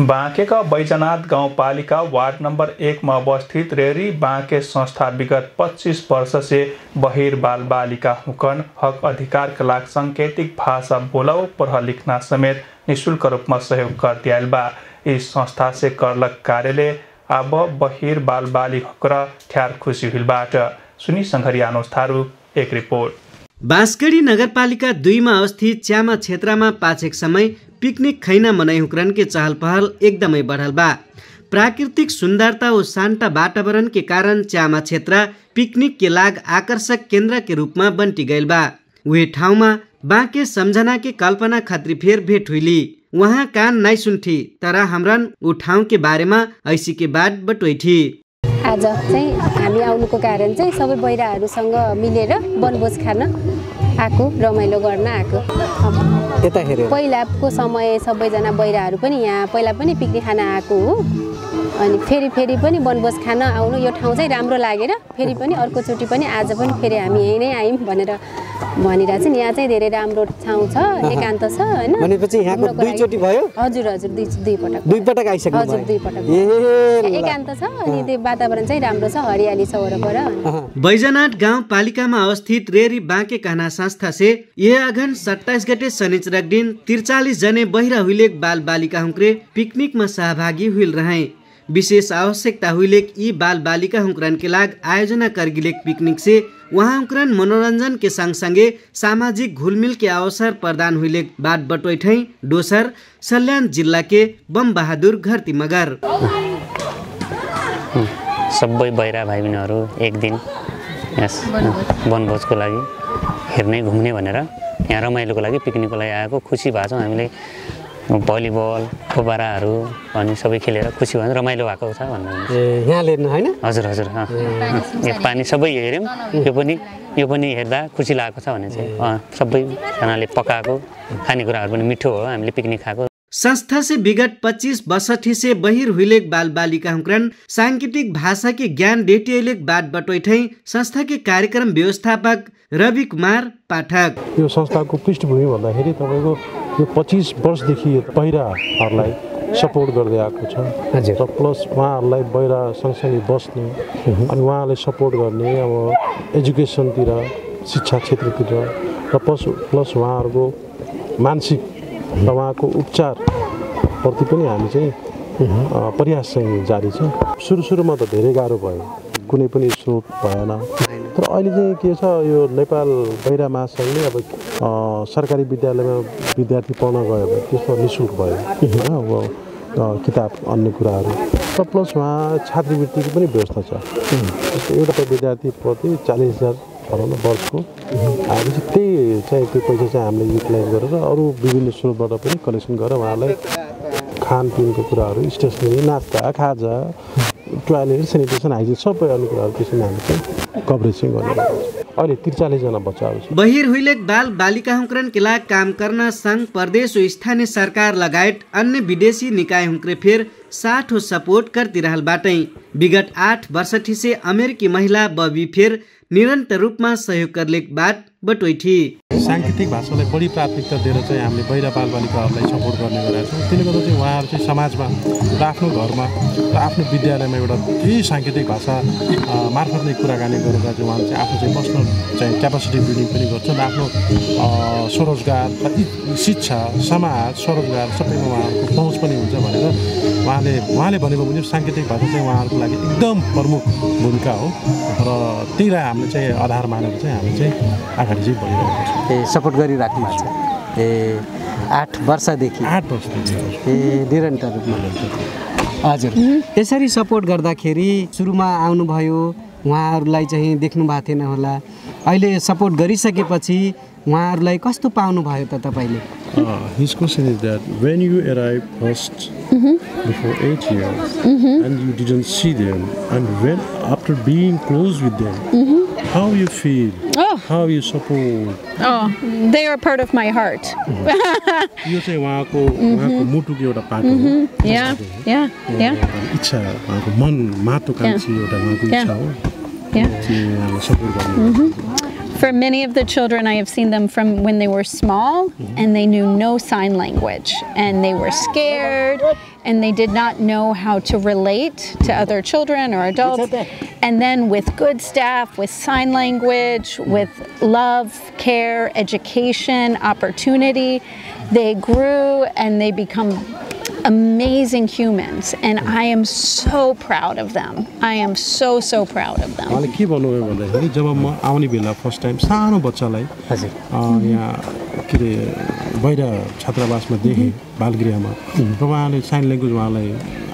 बाँकेका बैजनाथ गाउँपालिका ward number 1 में अवस्थित रेरी बाँके संस्था विगत 25 वर्ष से बहिर बाल बालिका हुकन हक अधिकार के लाग सांकेतिक भाषा बोलाओ पढ़ लिखना समेत निःशुल्क रूप में सहयोग करती आयल बा। इस संस्था से करलक कार्यालय अब बहिर बाल बालिका र ठ्यार खुशी हुलबाट सुनी संघरिया अनुसार एक रिपोर्ट। बाँसगढी नगरपालिका 2 में अवस्थित च्यामा क्षेत्रमा पाछेक समय पिकनिक खैना मनाई हुक्रन के चहल पहल एकदमै बढ़ल बा। प्राकृतिक सुंदरता और शांत वातावरण के कारण च्यामा क्षेत्र पिकनिक के लाग आकर्षक केंद्र के रूप में बंटी गयल बा। वे ठाउँ में बाँके सम्झना के कल्पना खत्री फेर भेट हुईली। वहाँ कान नाइ सुन्ठी तर हाम्रन ऊ ठाउँ के बारे में ऐसी के बाद बटोइठी। आज चाहिँ हामी आउनुको कारण चाहिँ सबै बहिराहरूसँग मिलेर वनभोज खान आएको, रमाइलो गर्न आएको। पहिलाको समय सबैजना बहिराहरू पनि यहाँ पहिला पनि पिकनिक खान आएको हो। अनि फेरि पनि वनभोज खान आउनु यो ठाउँ चाहिँ राम्रो लागेर फेरि पनि अर्कोचोटि पनि आज पनि फेरि हामी यही नै आयौँ भनेर भनिरा चाहिँ यहाँ चाहिँ धेरै राम्रो ठाउँ छ, एकान्त छ हैन। भनेपछि यहाँको दुईचोटि भयो? हजुर दुई पटक आइसक्नु भयो। हजुर दुई पटक। एकान्त छ अनि त्यो वातावरण चाहिँ राम्रो छ, हरियाली छ वरपर। बैजनाथ गाउँपालिकामा अवस्थित रेरी बाँके कहना संस्था से यह अघन 27 गते शनिचरक दिन 43 जने बहिरा हुइलेक बाल बालिका हुँक्रे पिकनिक में सहभागी हुइल रहे। विशेष आवश्यकता हुइलेक यी बाल बालिका हुँक्रन के लाग आयोजना करगिलेक पिकनिक से वहाँ हुँक्रन मनोरंजन के संगसँगै सामाजिक घुलमिल के अवसर प्रदान हुइलेक बात बटोइठै डोसर सल्यान जिल्ला के बम बहादुर घरती मगर। सबै बहिरा भाइ बहिनीहरू एक दिन यस वनभोजको लागि हेर्ने घुम्ने भनेर यहाँ रमाइलोको लागि पिकनिकको लागि आएको खुसी भएको छौँ। हामीले भलिबल फुबाराहरू अनि सबै खेलेर खुसी भयो, रमाइलो भएको छ भन्नु। यहाँ हेर्नु हैन? हजुर हजुर यो पानी सबै हेर्यौँ। यो पनि हेर्दा खुसी लागेको छ भने चाहिँ सबैजनाले पकाएको खानेकुराहरू पनि मिठो हो, हामीले पिकनिक खाएको। संस्था से विगत 25-62 से बहिर हुइलेक बाल बालिका हुँक्रन सांकेतिक भाषा के ज्ञान डेटिएलेक बात बटोइठै संस्था के कार्यक्रम व्यवस्थापक रवि कुमार पाठक। यो संस्थाको पृष्ठभूमि भन्दाखेरि तपाईको यो 25 वर्षदेखि बहिराहरूलाई सपोर्ट गर्दै आएको छ र प्लस उहाँहरूलाई बहिरा सँगसँगै बस्ने अनि उहाँलाई सपोर्ट गर्ने अब एजुकेसनतिर शिक्षा क्षेत्रतिर र प्लस उहाँहरूको मानसिक र उहाँको उपचार प्रति पनि हामी चाहिँ प्रयास चाहिँ जारी छ। सुरुमा त धेरै गाह्रो भयो, कुनै पनि स्रोत भएन। तर अहिले चाहिँ के छ, यो नेपाल बहिरा महासङ्घले अब सरकारी विद्यालयमा विद्यार्थी पढ्न गयो भने त्यसमा निःशुल्क भयो अब किताब अन्य कुराहरू र प्लस उहाँ छात्रवृत्तिको पनि व्यवस्था छ। एउटा विद्यार्थी प्रति 40,000 भनौँ न वर्षको। हामी चाहिँ त्यही चाहिँ त्यो पैसा चाहिँ हामीले युटिलाइज गरेर अरू विभिन्न स्रोतबाट पनि कलेक्सन गरेर उहाँलाई खानपिनको कुराहरू, स्टेसनरी, नास्ता, खाजा, टोयलेट, सेनिटेसन, हाइजिन सबै अन्य कुराहरू त्यसमा हामी चाहिँ कभरेज चाहिँ गर्ने। अहिले 43 जना बच्चाहरू छ। बहिर हुइलेक बाल बालिका हुँक्रन के लाग काम गर्न संघ प्रदेश और स्थानीय सरकार लगायत अन्य विदेशी निकाय हुँक्रे फेर साथ हो सपोर्ट करती रहल बाटै। विगत 8 वर्ष से अमेरिकी महिला बबी फेर निरन्तर रूपमा सहयोग करलेक बात बटोइठी। सांकेतिक भाषालाई बढी प्राथमिकता दिएर चाहिँ हामीले बहिरा बाल बालिकाहरूलाई सपोर्ट गर्ने गरेका छौँ। त्यसले गर्दा चाहिँ उहाँहरू चाहिँ समाजमा र आफ्नो घरमा र आफ्नो विद्यालयमा एउटा यही सांकेतिक भाषा मार्फत नै कुराकानी गरेर चाहिँ उहाँहरू चाहिँ आफ्नो चाहिँ पर्सनल चाहिँ क्यापासिटी बिल्डिङ पनि गर्छन् र आफ्नो स्वरोजगार, शिक्षा, समाज, स्वरोजगार सबैमा उहाँहरूको पहुँच पनि हुन्छ भनेर उहाँले भनेको पनि सांकेतिक भाषा चाहिँ उहाँहरूको लागि एकदम प्रमुख भूमिका हो र त्यहीलाई हामीले चाहिँ आधार मानेर चाहिँ हामी चाहिँ अगाडि चाहिँ बढिरहेको छौँ। सपोर्ट गरिराख्नु भएको छ 8 वर्षदेखि निरन्तर रूपमा। हजुर, यसरी सपोर्ट गर्दाखेरि सुरुमा आउनुभयो, उहाँहरूलाई चाहिँ देख्नु भएको थिएन होला, अहिले सपोर्ट गरिसकेपछि उहाँहरूलाई कस्तो पाउनुभयो त तपाईँले? His question is that when you arrived first before 8 years and you didn't see them, and when after being close with them, how you feel? How you support? They are part of my heart. यो चाहिँ उहाँको मुटुको एउटा part हो। इच्छा, उहाँको मन महत्त्वाकांक्षी एउटा उहाँको इच्छा हो। सपोर्ट गर्नु। For many of the children, I have seen them from when they were small and they knew no sign language and they were scared and they did not know how to relate to other children or adults. And then with good staff, with sign language, with love, care, education, opportunity, they grew and they become amazing humans, and I am so proud of them. I am so proud of them. उहाँले के भन्नुभयो भन्दाखेरि जब म आउने बेला first time सानो बच्चालाई यहाँ के अरे बाहिर छात्रावासमा देखेँ बालगृहमा र उहाँले साइन ल्याङ्ग्वेज उहाँलाई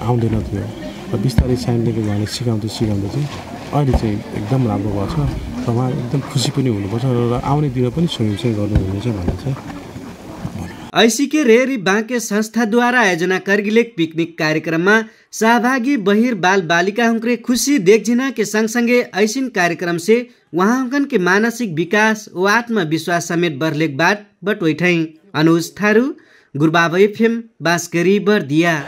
आउँदैन थियो र बिस्तारै साइन ल्याङ्ग्वेज उहाँले सिकाउँदै चाहिँ अहिले चाहिँ एकदम राम्रो भएको छ र उहाँ एकदम खुसी पनि हुनुपर्छ र आउने दिन पनि सँगसँगै गर्नुहुनेछ भन्ने चाहिँ ऐसिके रेरी बाँके संस्थाद्वारा आयोजना करगिलेक पिकनिक कार्यक्रममा सहभागी बहिर बाल बालिका हुँक्रे खुशी देखजिना के संगसंगे ऐसिन कार्यक्रम से वहाँकन के मानसिक विकास व आत्मविश्वास समेत बर्लेक बाट बटवैठै अनुज थारू गुरबाब एफएम बाँसगरी बर्दिया।